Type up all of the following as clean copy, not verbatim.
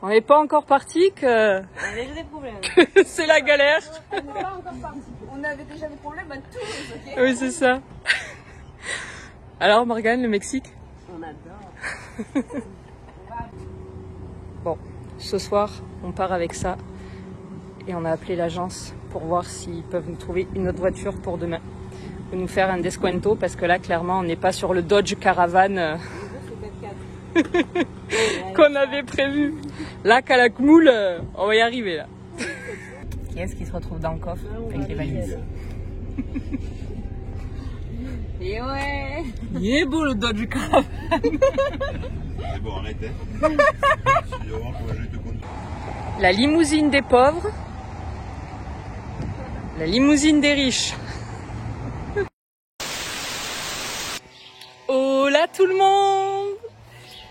On n'est pas encore parti que c'est la galère. On n'est pas encore parti. On avait déjà des problèmes à Toulouse, ok? Oui, c'est ça. Alors, Morgane, le Mexique? On adore. Bon, ce soir, on part avec ça. Et on a appelé l'agence pour voir s'ils peuvent nous trouver une autre voiture pour demain. Ou nous faire un descuento, parce que là, clairement, on n'est pas sur le Dodge Caravan qu'on avait prévu. Là, Calakmoul, on va y arriver, là. Qui est-ce qui se retrouve dans le coffre avec les valises? Et ouais. Il est beau le Dodge Caravan. C'est bon, arrête. La limousine des pauvres. La limousine des riches. Hola tout le monde!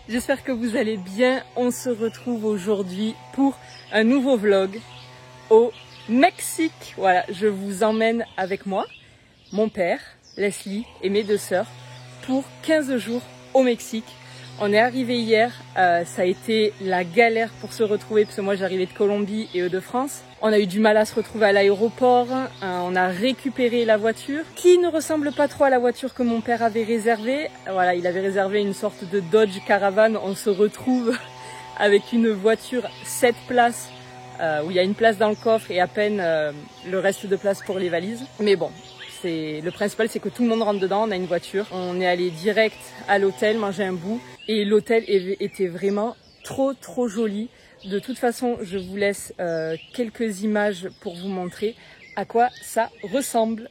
J'espère que vous allez bien. On se retrouve aujourd'hui pour un nouveau vlog au Mexique. Voilà, je vous emmène avec moi, mon père, Leslie et mes deux sœurs pour 15 jours au Mexique. On est arrivé hier, ça a été la galère pour se retrouver parce que moi j'arrivais de Colombie et eux de France. On a eu du mal à se retrouver à l'aéroport, on a récupéré la voiture qui ne ressemble pas trop à la voiture que mon père avait réservée. Voilà, il avait réservé une sorte de Dodge Caravan. On se retrouve avec une voiture 7 places où il y a une place dans le coffre et à peine le reste de place pour les valises. Mais bon. Le principal, c'est que tout le monde rentre dedans, on a une voiture. On est allé direct à l'hôtel, manger un bout. Et l'hôtel était vraiment trop joli. De toute façon, je vous laisse quelques images pour vous montrer à quoi ça ressemble.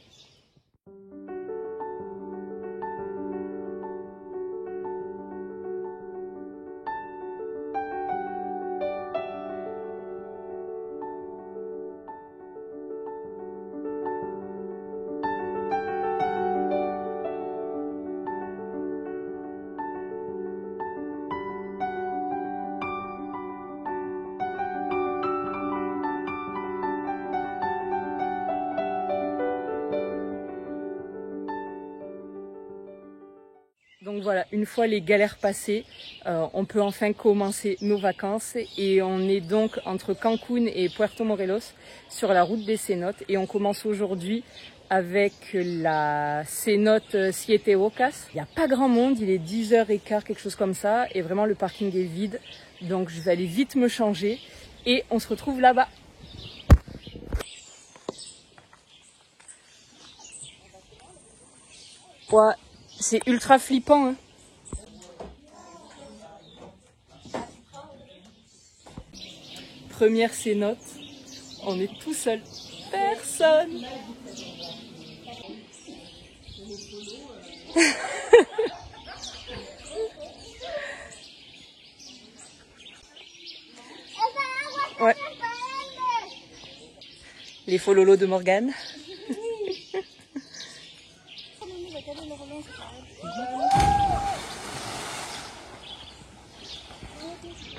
Donc voilà, une fois les galères passées, on peut enfin commencer nos vacances et on est donc entre Cancún et Puerto Morelos sur la route des cénotes et on commence aujourd'hui avec la cénote Siete Bocas. Il n'y a pas grand monde, il est 10h15, quelque chose comme ça et vraiment le parking est vide. Donc je vais aller vite me changer et on se retrouve là-bas. Ouais. C'est ultra flippant, hein. Première cénote, on est tout seul, personne. Ouais. Les fololos de Morgane.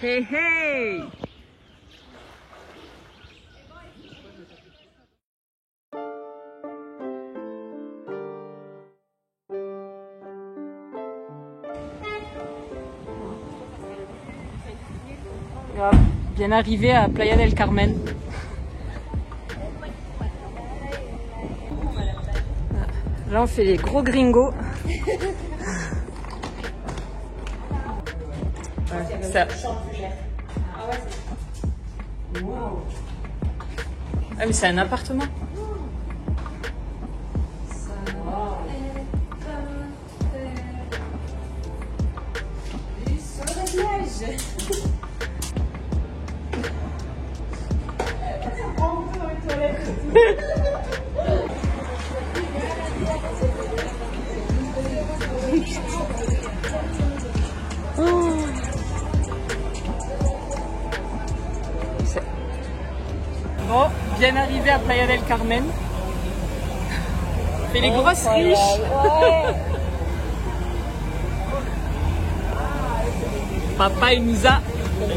Hey hey! Grave. Bien arrivé à Playa del Carmen. Là on fait les gros gringos. Ouais, ça. Ah mais c'est un appartement. Bon, bien arrivé à Playa del Carmen. Fait les grosses riches. Ouais. Papa, il nous a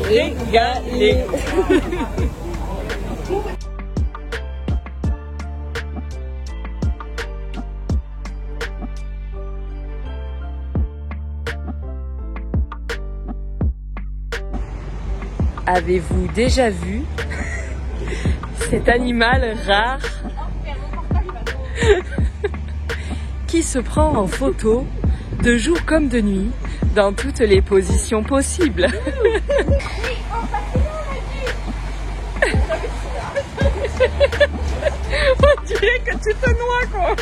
régalé. Avez-vous déjà vu cet animal rare qui se prend en photo de jour comme de nuit dans toutes les positions possibles? On dirait que tu te noies quoi.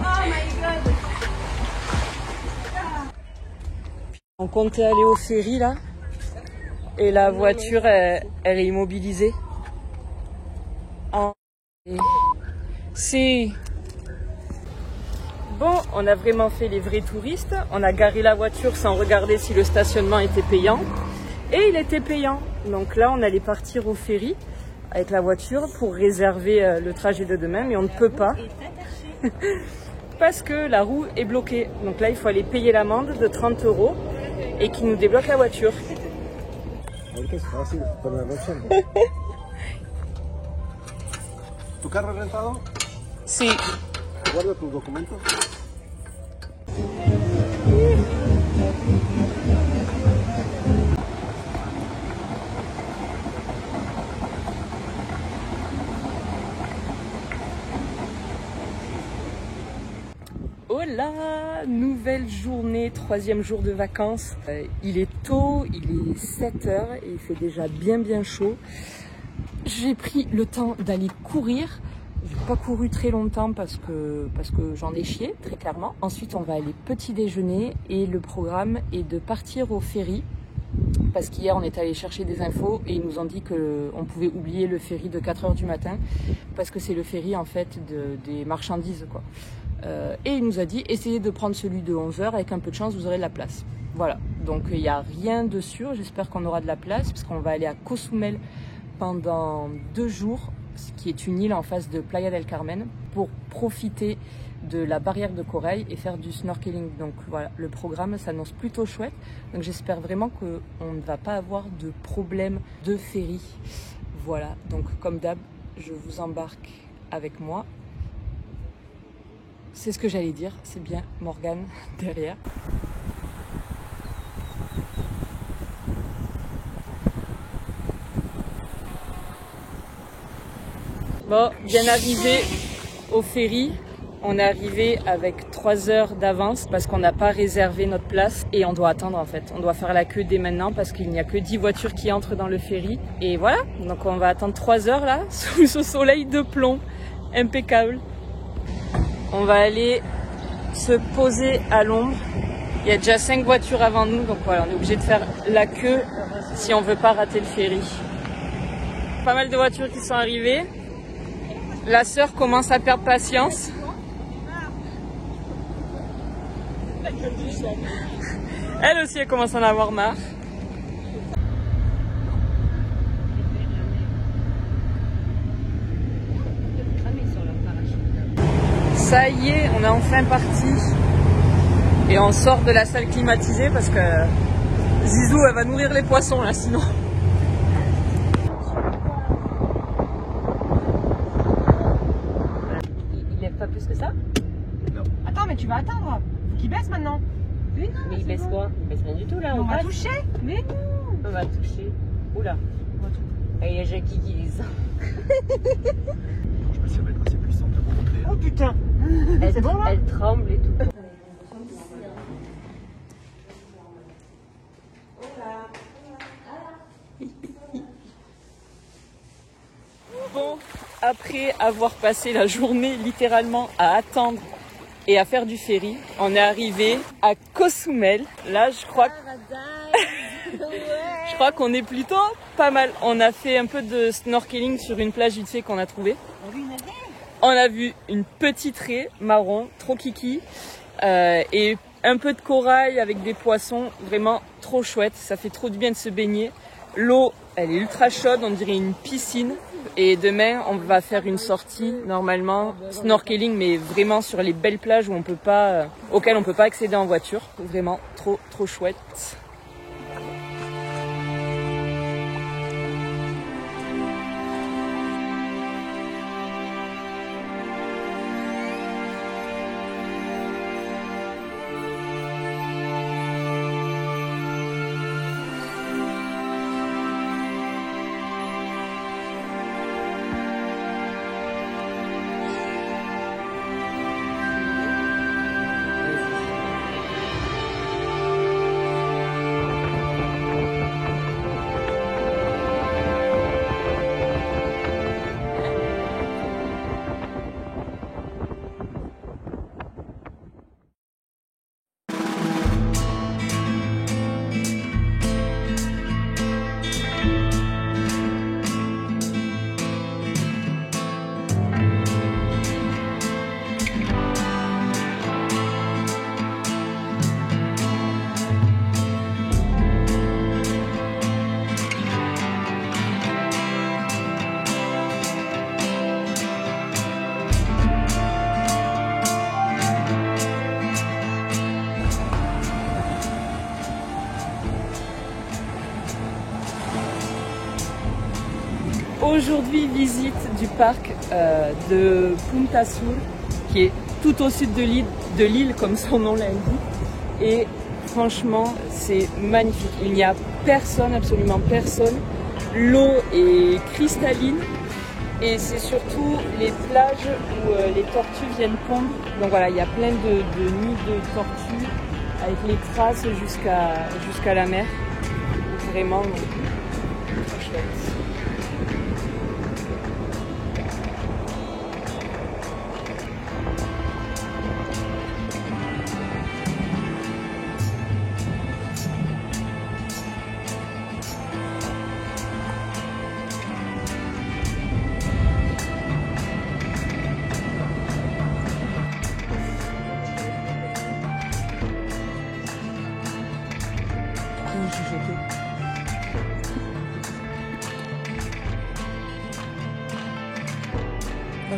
Oh my god. On comptait aller au ferry là et la voiture elle est immobilisée. C'est bon, on a vraiment fait les vrais touristes. On a garé la voiture sans regarder si le stationnement était payant et il était payant. Donc là on allait partir au ferry avec la voiture pour réserver le trajet de demain, mais on ne peut pas parce que la roue est bloquée. Donc là il faut aller payer l'amende de 30 € et qui nous débloque la voiture. ¿Tu carro rentado? Sí. Guarda tus documentos. Hola, nouvelle journée, 3e jour de vacances. Il est tôt, il est 7 h et il fait déjà bien chaud. J'ai pris le temps d'aller courir. J'ai pas couru très longtemps parce que j'en ai chié, très clairement. Ensuite, on va aller petit déjeuner et le programme est de partir au ferry. Parce qu'hier, on est allé chercher des infos et ils nous ont dit qu'on pouvait oublier le ferry de 4 h du matin parce que c'est le ferry en fait des marchandises quoi. Et il nous a dit essayez de prendre celui de 11 h, avec un peu de chance vous aurez de la place. Voilà, donc il n'y a rien de sûr, j'espère qu'on aura de la place parce qu'on va aller à Cozumel pendant 2 jours, qui est une île en face de Playa del Carmen, pour profiter de la barrière de corail et faire du snorkeling. Donc voilà, le programme s'annonce plutôt chouette, donc j'espère vraiment qu'on ne va pas avoir de problème de ferry. Voilà, donc comme d'hab, je vous embarque avec moi. C'est ce que j'allais dire, c'est bien Morgane derrière. Bon, bien arrivé au ferry. On est arrivé avec 3 heures d'avance parce qu'on n'a pas réservé notre place et on doit attendre en fait. On doit faire la queue dès maintenant parce qu'il n'y a que 10 voitures qui entrent dans le ferry. Et voilà, donc on va attendre 3 heures là, sous ce soleil de plomb. Impeccable. On va aller se poser à l'ombre. Il y a déjà 5 voitures avant nous, donc voilà, on est obligé de faire la queue si on veut pas rater le ferry. Pas mal de voitures qui sont arrivées. La sœur commence à perdre patience. Elle aussi, elle commence à en avoir marre. Ça y est, on est enfin parti. Et on sort de la salle climatisée parce que Zizou, elle va nourrir les poissons là sinon. Il lève pas plus que ça? Non. Attends, mais tu vas attendre. Faut qu'il baisse maintenant. Mais non, Mais il baisse quoi? Il baisse rien du tout là. on va toucher. Mais non. On va toucher. Oula. Et il y a Jackie qui dit ça. Je sais pas si elle va être assez puissante de vous montrer. Oh putain. Elle, bon, là elle tremble et tout. Bon, après avoir passé la journée littéralement à attendre et à faire du ferry, on est arrivé à Cozumel. Là, je crois qu'on est plutôt pas mal. On a fait un peu de snorkeling sur une plage vite fait qu'on a trouvée. On a vu une petite raie marron, trop kiki, et un peu de corail avec des poissons, vraiment trop chouette. Ça fait trop du bien de se baigner. L'eau, elle est ultra chaude, on dirait une piscine. Et demain, on va faire une sortie, normalement, snorkeling, mais vraiment sur les belles plages où auxquelles on peut pas accéder en voiture. Vraiment trop chouette. Aujourd'hui, visite du parc de Punta Sur, qui est tout au sud de l'île, comme son nom l'indique. Et franchement, c'est magnifique. Il n'y a personne, absolument personne. L'eau est cristalline. Et c'est surtout les plages où les tortues viennent pondre. Donc voilà, il y a plein de nids de tortues avec les traces jusqu'à la mer. Vraiment trop chouette.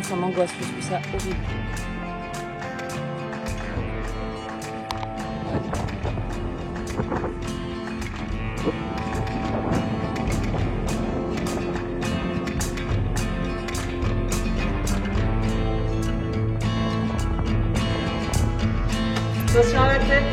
Ça m'angoisse, je trouve ça horrible. Attention à la tête.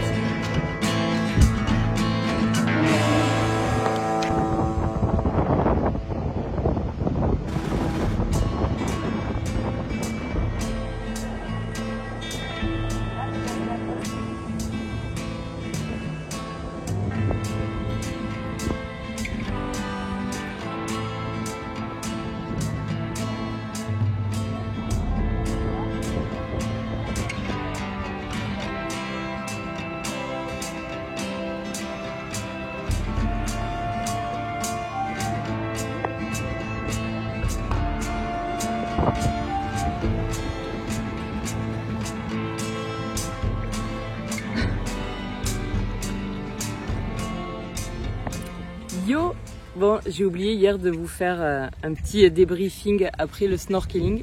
Yo! Bon, j'ai oublié hier de vous faire un petit débriefing après le snorkeling.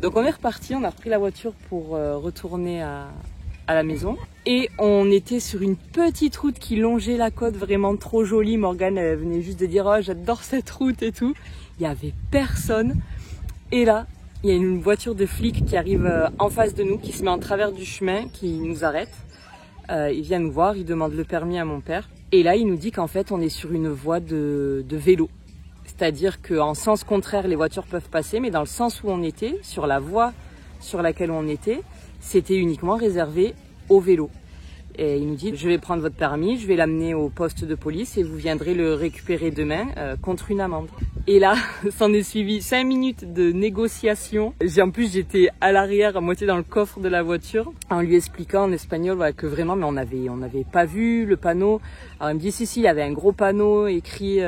Donc on est reparti, on a repris la voiture pour retourner à la maison. Et on était sur une petite route qui longeait la côte, vraiment trop jolie. Morgane elle venait juste de dire « Oh, j'adore cette route et tout ». Il n'y avait personne. Et là, il y a une voiture de flic qui arrive en face de nous, qui se met en travers du chemin, qui nous arrête. Il vient nous voir, il demande le permis à mon père. Et là, il nous dit qu'en fait, on est sur une voie de vélo. C'est-à-dire qu'en sens contraire, les voitures peuvent passer, mais dans le sens où on était, sur la voie sur laquelle on était, c'était uniquement réservé aux vélos. Et il nous dit, je vais prendre votre permis, je vais l'amener au poste de police et vous viendrez le récupérer demain contre une amende. Et là, s'en est suivi 5 minutes de négociation. En plus, j'étais à l'arrière, à moitié dans le coffre de la voiture, en lui expliquant en espagnol voilà, que vraiment, mais on n'avait pas vu le panneau. Alors il me dit, si, il y avait un gros panneau écrit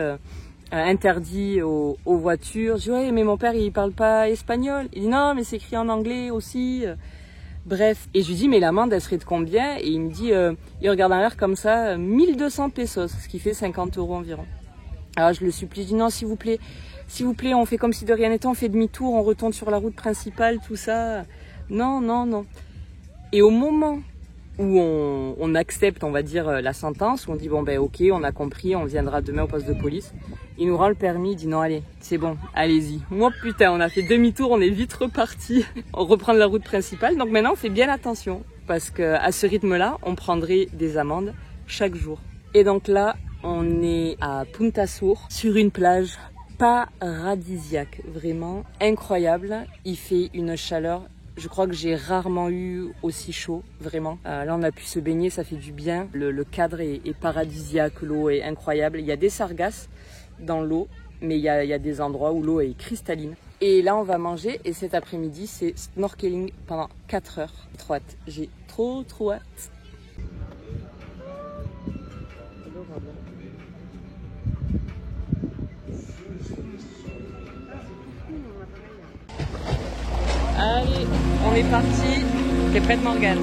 interdit aux voitures. Je dis, ouais, mais mon père, il parle pas espagnol. Il dit, non, mais c'est écrit en anglais aussi. Bref, et je lui dis mais l'amende elle serait de combien? Et il me dit, il regarde en l'air comme ça, 1200 pesos, ce qui fait 50 € environ. Alors je le supplie, je dis non s'il vous plaît, on fait comme si de rien n'était, on fait demi-tour, on retourne sur la route principale, tout ça. Non, non, non. Et au moment où on accepte, on va dire, la sentence, où on dit bon ben ok, on a compris, on viendra demain au poste de police, il nous rend le permis, il dit non allez, c'est bon, allez-y. Moi putain, on a fait demi-tour, on est vite reparti, on reprend la route principale, donc maintenant on fait bien attention, parce qu'à ce rythme-là, on prendrait des amendes chaque jour. Et donc là, on est à Punta Sur, sur une plage paradisiaque, vraiment incroyable, il fait une chaleur. Je crois que j'ai rarement eu aussi chaud, vraiment. Là, on a pu se baigner, ça fait du bien. Le cadre est paradisiaque, l'eau est incroyable. Il y a des sargasses dans l'eau, mais il y a des endroits où l'eau est cristalline. Et là, on va manger et cet après-midi, c'est snorkeling pendant 4 heures. Trop hâte. J'ai trop hâte. Allez, on est parti. T'es prête, Morgane?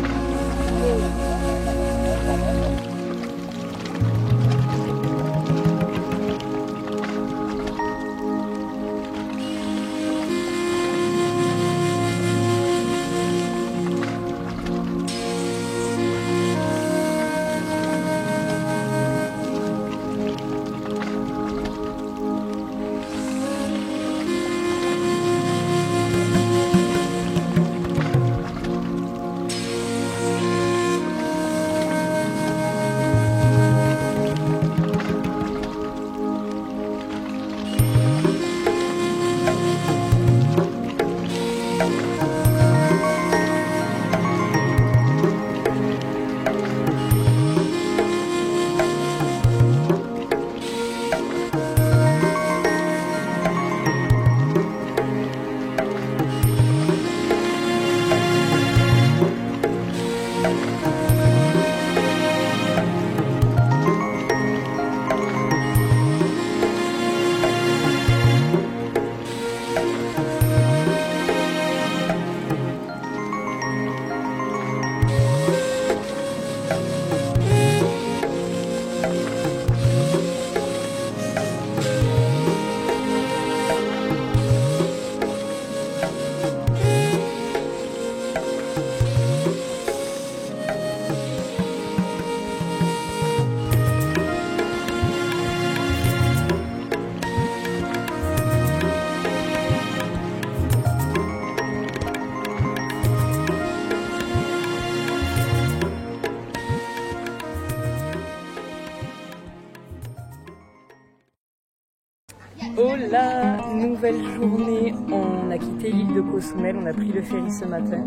Hola, nouvelle journée. On a quitté l'île de Cozumel, on a pris le ferry ce matin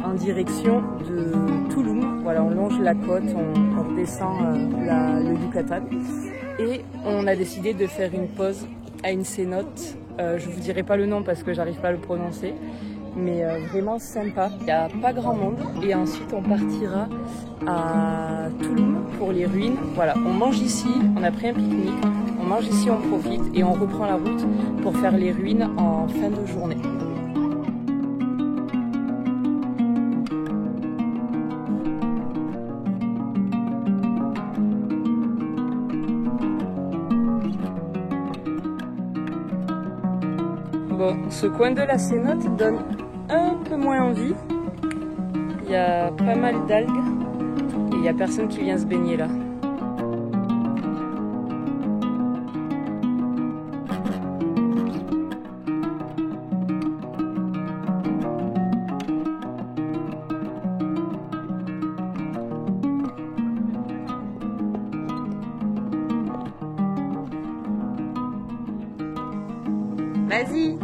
en direction de Tulum. Voilà, on longe la côte, on redescend le Yucatan et on a décidé de faire une pause à une cénote. Je vous dirai pas le nom parce que j'arrive pas à le prononcer, mais vraiment sympa. Il n'y a pas grand monde et ensuite on partira à Tulum pour les ruines. Voilà, on mange ici, on a pris un pique-nique, on mange ici, on profite et on reprend la route pour faire les ruines en fin de journée. Bon, ce coin de la cénote donne un peu moins envie. Il y a pas mal d'algues et il n'y a personne qui vient se baigner là. Vas-y!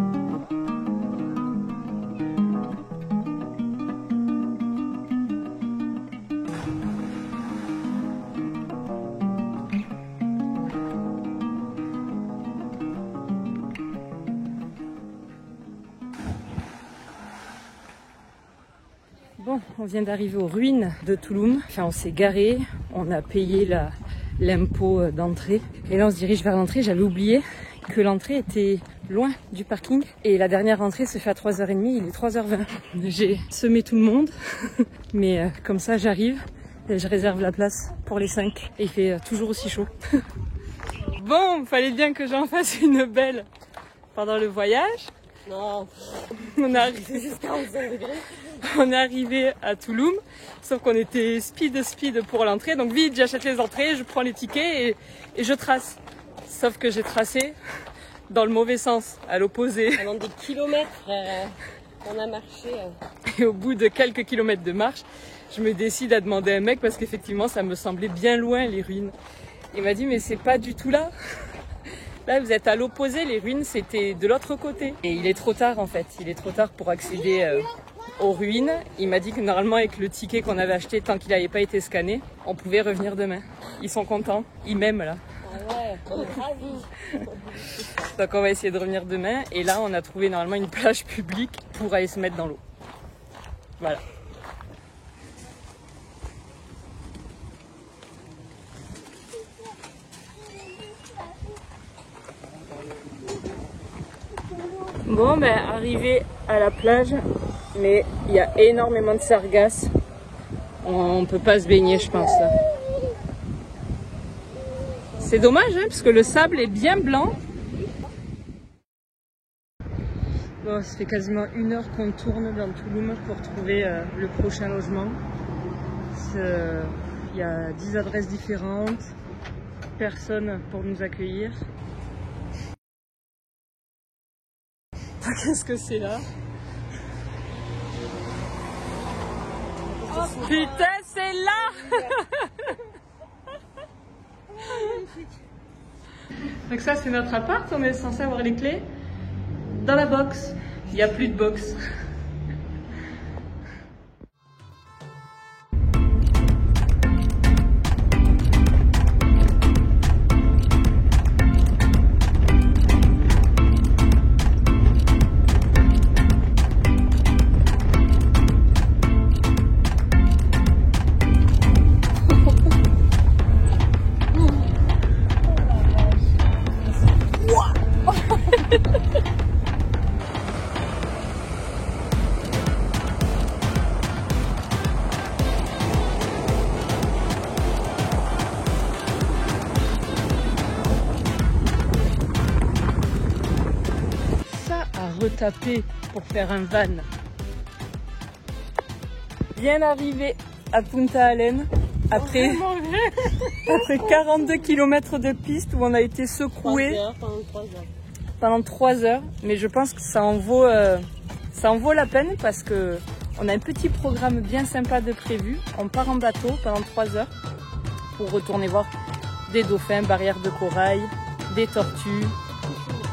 Bon, on vient d'arriver aux ruines de Tulum. Enfin, on s'est garé, on a payé l'impôt d'entrée. Et là, on se dirige vers l'entrée. J'avais oublié que l'entrée était loin du parking. Et la dernière entrée se fait à 3h30, il est 3h20. J'ai semé tout le monde, mais comme ça, j'arrive et je réserve la place pour les 5. Et il fait toujours aussi chaud. Bon, fallait bien que j'en fasse une belle pendant le voyage. Non, On est jusqu'à 45 degrés. On est arrivé à Tulum, sauf qu'on était speed pour l'entrée. Donc vite, j'achète les entrées, je prends les tickets et je trace. Sauf que j'ai tracé dans le mauvais sens, à l'opposé. Pendant des kilomètres, frère, on a marché. Et au bout de quelques kilomètres de marche, je me décide à demander à un mec parce qu'effectivement, ça me semblait bien loin les ruines. Il m'a dit mais c'est pas du tout là. Là, vous êtes à l'opposé, les ruines, c'était de l'autre côté. Et il est trop tard en fait, il est trop tard pour accéder aux ruines. Il m'a dit que normalement avec le ticket qu'on avait acheté, tant qu'il n'avait pas été scanné, on pouvait revenir demain. Ils sont contents, ils m'aiment là. Ah ouais, on est ravis. Donc on va essayer de revenir demain. Et là, on a trouvé normalement une plage publique pour aller se mettre dans l'eau. Voilà. Bon, ben arrivé à la plage, mais il y a énormément de sargasses. On peut pas se baigner, je pense. Là. C'est dommage, hein, parce que le sable est bien blanc. Bon, ça fait quasiment 1 heure qu'on tourne dans Tulum pour trouver le prochain logement. Il y a 10 adresses différentes, personne pour nous accueillir. Qu'est-ce que c'est là? Oh, putain, c'est là! Donc ça, c'est notre appart, on est censé avoir les clés dans la box. Il n'y a plus de box. Retaper pour faire un van. Bien arrivé à Punta Allen après 42 km de piste où on a été secoué pendant 3 heures. Mais je pense que ça en vaut la peine parce que on a un petit programme bien sympa de prévu. On part en bateau pendant 3 heures pour retourner voir des dauphins, barrières de corail, des tortues,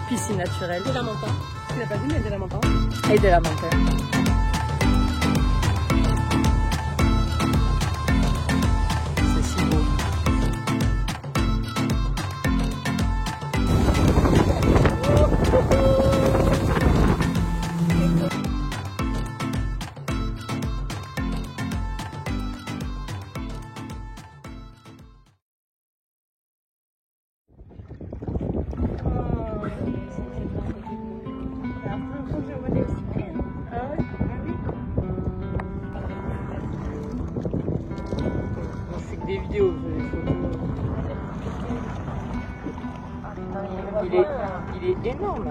piscine naturelle. De la montagne. Tu l'as pas dit, mais de la montagne. Et de la montagne. C'est si beau. C'est que des vidéos, des photos. Il est énorme.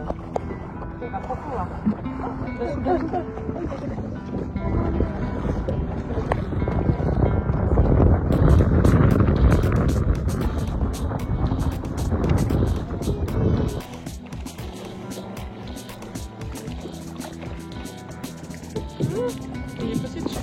Il est passé dessus.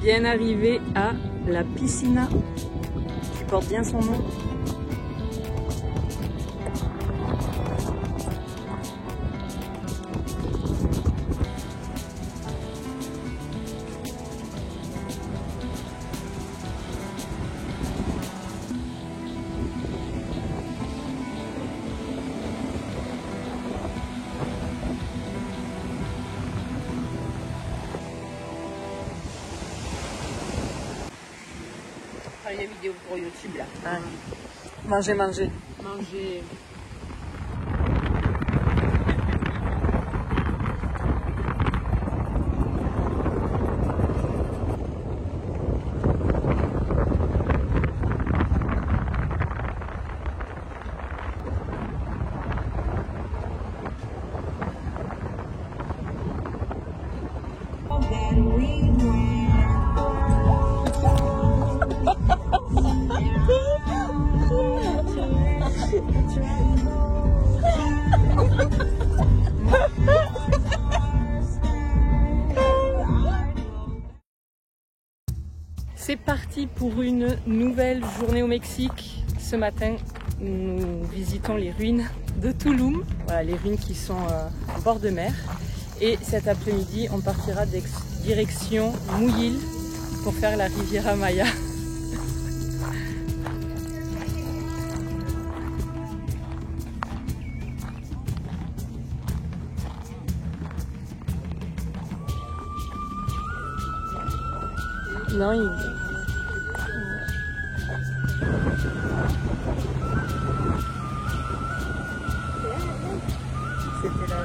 Bien arrivé à la piscina, qui porte bien son nom. Il y a une vidéo pour YouTube là. Ah. Manger. Manger. C'est parti pour une nouvelle journée au Mexique. Ce matin, nous visitons les ruines de Tulum, voilà, les ruines qui sont au bord de mer. Et cet après-midi, on partira direction Muyil pour faire la Riviera Maya. Non, c'était là.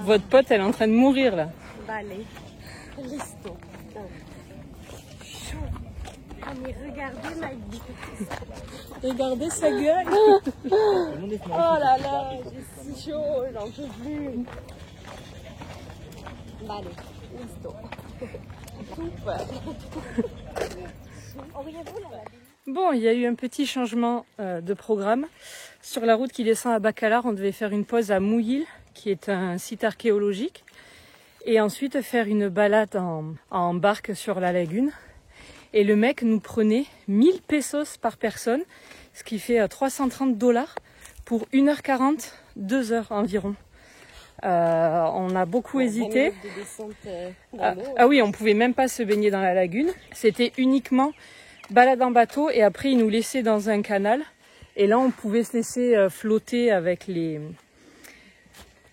Votre pote, elle est en train de mourir là. Vale. Listo. Chaud. Ah mais regardez ma vie. Regardez sa gueule. Oh là là, j'ai si chaud, j'en peux plus. Vale. Listo. Super. Bon, il y a eu un petit changement de programme. Sur la route qui descend à Bacalar, on devait faire une pause à Mouilly, qui est un site archéologique, et ensuite faire une balade en barque sur la lagune. Et le mec nous prenait 1000 pesos par personne, ce qui fait 330 $ pour 1h40, 2 heures environ. On a beaucoup hésité. Ah oui, on pouvait même pas se baigner dans la lagune. C'était uniquement balade en bateau et après ils nous laissaient dans un canal. Et là, on pouvait se laisser flotter avec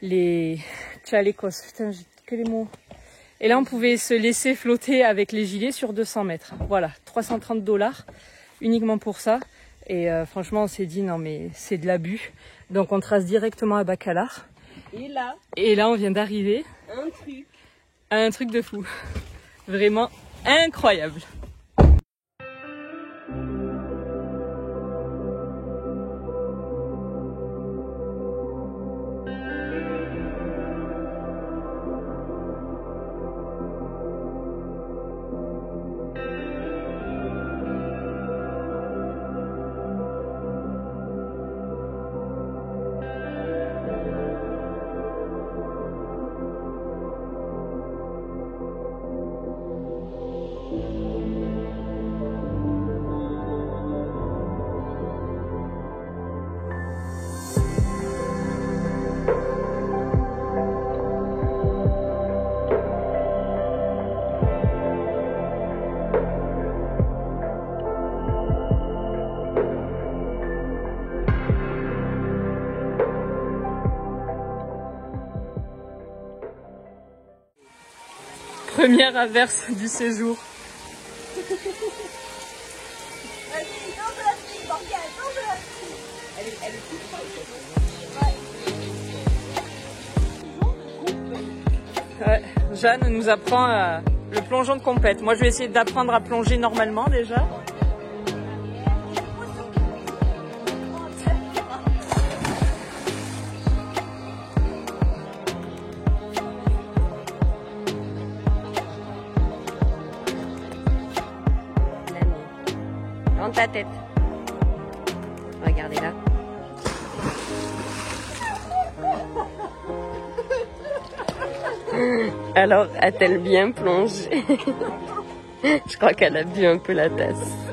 les chalecos. Putain, j'ai que les mots. Et là, on pouvait se laisser flotter avec les gilets sur 200 mètres. Voilà, 330 $ uniquement pour ça. Et franchement, on s'est dit, non mais c'est de l'abus. Donc on trace directement à Bacalar. Et là, on vient d'arriver. Un truc de fou. Vraiment incroyable. Première averse du séjour. Ouais, Jeanne nous apprend le plongeon de compète. Moi je vais essayer d'apprendre à plonger normalement déjà. Dans ta tête. Regardez là. Alors, a-t-elle bien plongé? Je crois qu'elle a bu un peu la tasse.